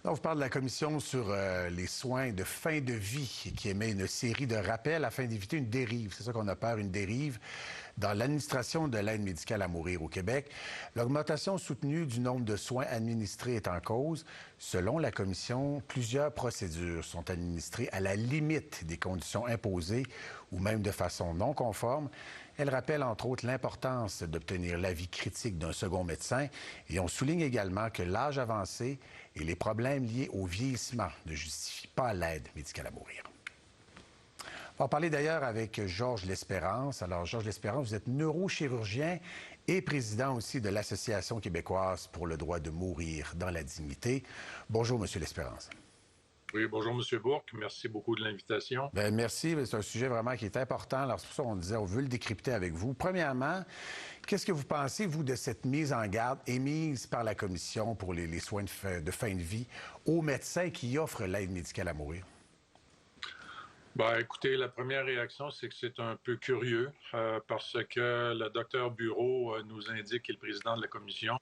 On vous parle de la commission sur les soins de fin de vie qui émet une série de rappels afin d'éviter une dérive. C'est ça qu'on a peur, une dérive dans l'administration de l'aide médicale à mourir au Québec. L'augmentation soutenue du nombre de soins administrés est en cause. Selon la commission, plusieurs procédures sont administrées à la limite des conditions imposées ou même de façon non conforme. Elle rappelle entre autres l'importance d'obtenir l'avis critique d'un second médecin et on souligne également que l'âge avancé et les problèmes liés au vieillissement ne justifient pas l'aide médicale à mourir. On va parler d'ailleurs avec Georges L'Espérance. Alors, Georges L'Espérance, vous êtes neurochirurgien et président aussi de l'Association québécoise pour le droit de mourir dans la dignité. Bonjour, Monsieur L'Espérance. Oui, bonjour, M. Bourque. Merci beaucoup de l'invitation. Bien, merci. C'est un sujet vraiment qui est important. Alors, c'est pour ça qu'on disait, on veut le décrypter avec vous. Premièrement, qu'est-ce que vous pensez, vous, de cette mise en garde émise par la Commission pour les soins de fin de vie aux médecins qui offrent l'aide médicale à mourir? Bien, écoutez, la première réaction, c'est que c'est un peu curieux parce que le docteur Bureau nous indique, qui est le président de la Commission,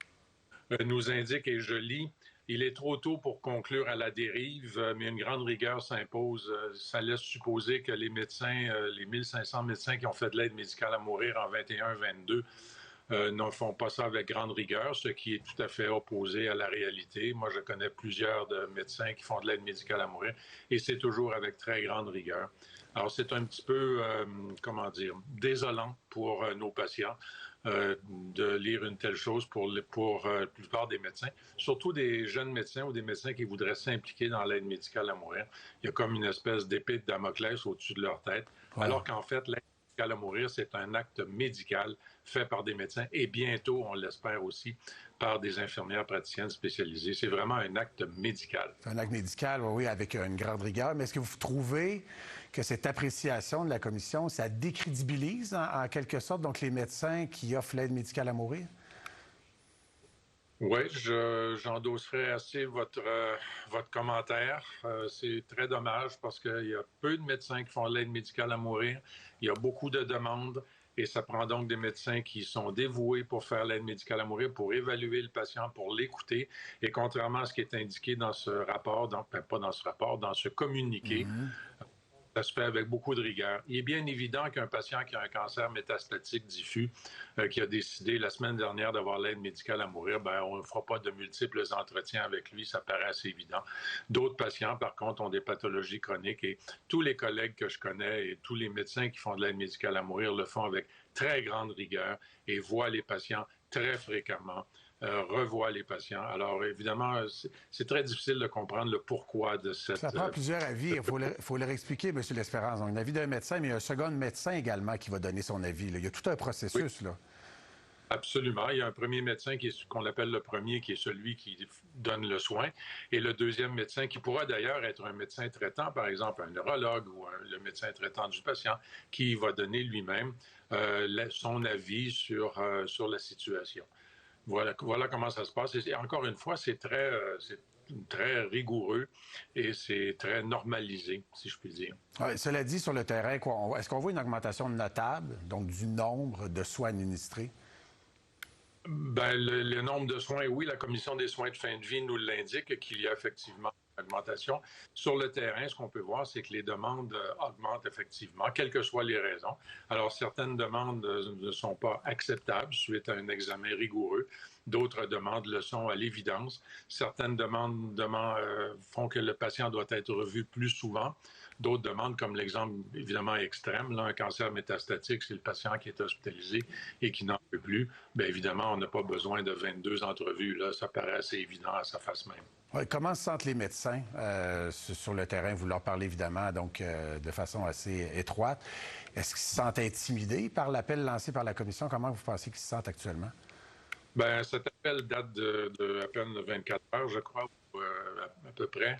nous indique, et je lis, il est trop tôt pour conclure à la dérive, mais une grande rigueur s'impose. Ça laisse supposer que les médecins, les 1500 médecins qui ont fait de l'aide médicale à mourir en 21-22, ne font pas ça avec grande rigueur, ce qui est tout à fait opposé à la réalité. Moi, je connais plusieurs de médecins qui font de l'aide médicale à mourir et c'est toujours avec très grande rigueur. Alors, c'est un petit peu, désolant pour nos patients de lire une telle chose pour la plupart des médecins, surtout des jeunes médecins ou des médecins qui voudraient s'impliquer dans l'aide médicale à mourir. Il y a comme une espèce d'épée de Damoclès au-dessus de leur tête, alors qu'en fait, l'aide médicale à mourir, c'est un acte médical fait par des médecins et bientôt, on l'espère aussi, par des infirmières praticiennes spécialisées. C'est vraiment un acte médical. C'est un acte médical, oui, avec une grande rigueur. Mais est-ce que vous trouvez que cette appréciation de la Commission, ça décrédibilise en quelque sorte donc les médecins qui offrent l'aide médicale à mourir? Oui, j'endosserai assez votre commentaire. C'est très dommage parce qu'il y a peu de médecins qui font de l'aide médicale à mourir. Il y a beaucoup de demandes et ça prend donc des médecins qui sont dévoués pour faire l'aide médicale à mourir, pour évaluer le patient, pour l'écouter. Et contrairement à ce qui est indiqué dans ce rapport, pas dans ce rapport, dans ce communiqué, ça se fait avec beaucoup de rigueur. Il est bien évident qu'un patient qui a un cancer métastatique diffus, qui a décidé la semaine dernière d'avoir l'aide médicale à mourir, on ne fera pas de multiples entretiens avec lui, ça paraît assez évident. D'autres patients, par contre, ont des pathologies chroniques et tous les collègues que je connais et tous les médecins qui font de l'aide médicale à mourir le font avec très grande rigueur et voient les patients très fréquemment. Revoit les patients. Alors, évidemment, c'est très difficile de comprendre le pourquoi de cette... Ça prend plusieurs avis. Il faut leur expliquer, M. L'Espérance. Donc, l'avis d'un médecin, mais il y a un second médecin également qui va donner son avis. Là. Il y a tout un processus, Oui. là. Absolument. Il y a un premier médecin qu'on appelle le premier, qui est celui qui donne le soin, et le deuxième médecin, qui pourra d'ailleurs être un médecin traitant, par exemple un neurologue ou le médecin traitant du patient, qui va donner lui-même son avis sur la situation. Voilà comment ça se passe. Et encore une fois, c'est très rigoureux et c'est très normalisé, si je puis dire. Ouais, cela dit, sur le terrain, est-ce qu'on voit une augmentation notable, donc du nombre de soins administrés? Le nombre de soins, oui, la Commission des soins de fin de vie nous l'indique qu'il y a effectivement une augmentation. Sur le terrain, ce qu'on peut voir, c'est que les demandes augmentent effectivement, quelles que soient les raisons. Alors, certaines demandes ne sont pas acceptables suite à un examen rigoureux. D'autres demandes le sont à l'évidence. Certaines demandes font que le patient doit être revu plus souvent. D'autres demandes, comme l'exemple évidemment extrême, là, un cancer métastatique, c'est le patient qui est hospitalisé et qui n'en peut plus. Bien évidemment, on n'a pas besoin de 22 entrevues. Là, ça paraît assez évident à sa face même. Ouais, comment se sentent les médecins sur le terrain? Vous leur parlez évidemment donc de façon assez étroite. Est-ce qu'ils se sentent intimidés par l'appel lancé par la Commission? Comment vous pensez qu'ils se sentent actuellement? Cet appel date de à peine 24 heures, je crois, à peu près.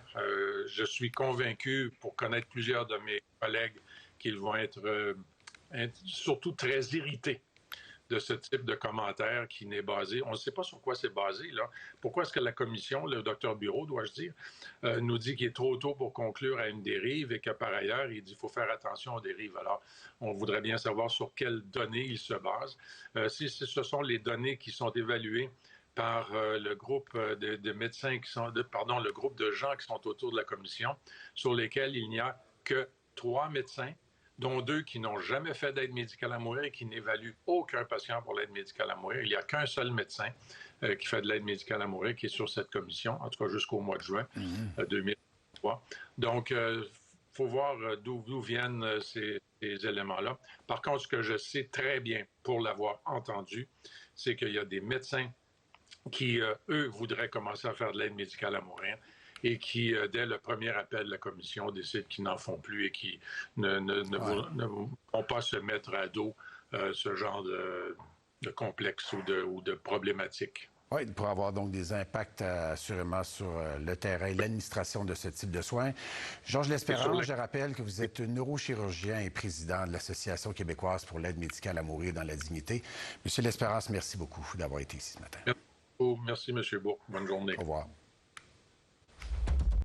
Je suis convaincu, pour connaître plusieurs de mes collègues, qu'ils vont être surtout très irrités de ce type de commentaire qui n'est basé. On ne sait pas sur quoi c'est basé, là. Pourquoi est-ce que la Commission, le docteur Bureau, dois-je dire, nous dit qu'il est trop tôt pour conclure à une dérive et que par ailleurs, il dit qu'il faut faire attention aux dérives. Alors, on voudrait bien savoir sur quelles données il se base. Si ce sont les données qui sont évaluées par le groupe de médecins qui sont, le groupe de gens qui sont autour de la commission, sur lesquels il n'y a que 3 médecins, dont 2 qui n'ont jamais fait d'aide médicale à mourir et qui n'évaluent aucun patient pour l'aide médicale à mourir. Il n'y a qu'un seul médecin qui fait de l'aide médicale à mourir qui est sur cette commission, en tout cas jusqu'au mois de juin 2023. Donc, il faut voir d'où viennent ces éléments-là. Par contre, ce que je sais très bien, pour l'avoir entendu, c'est qu'il y a des médecins qui, eux, voudraient commencer à faire de l'aide médicale à mourir et qui, dès le premier appel de la commission, décident qu'ils n'en font plus et qui ne vont pas se mettre à dos ce genre de complexe ou de problématique. Oui, pour avoir donc des impacts assurément sur le terrain et l'administration de ce type de soins. Georges L'Espérance, je rappelle que vous êtes neurochirurgien et président de l'Association québécoise pour l'aide médicale à mourir dans la dignité. Monsieur L'Espérance, merci beaucoup d'avoir été ici ce matin. Merci, M. Bourque. Bonne journée. Au revoir.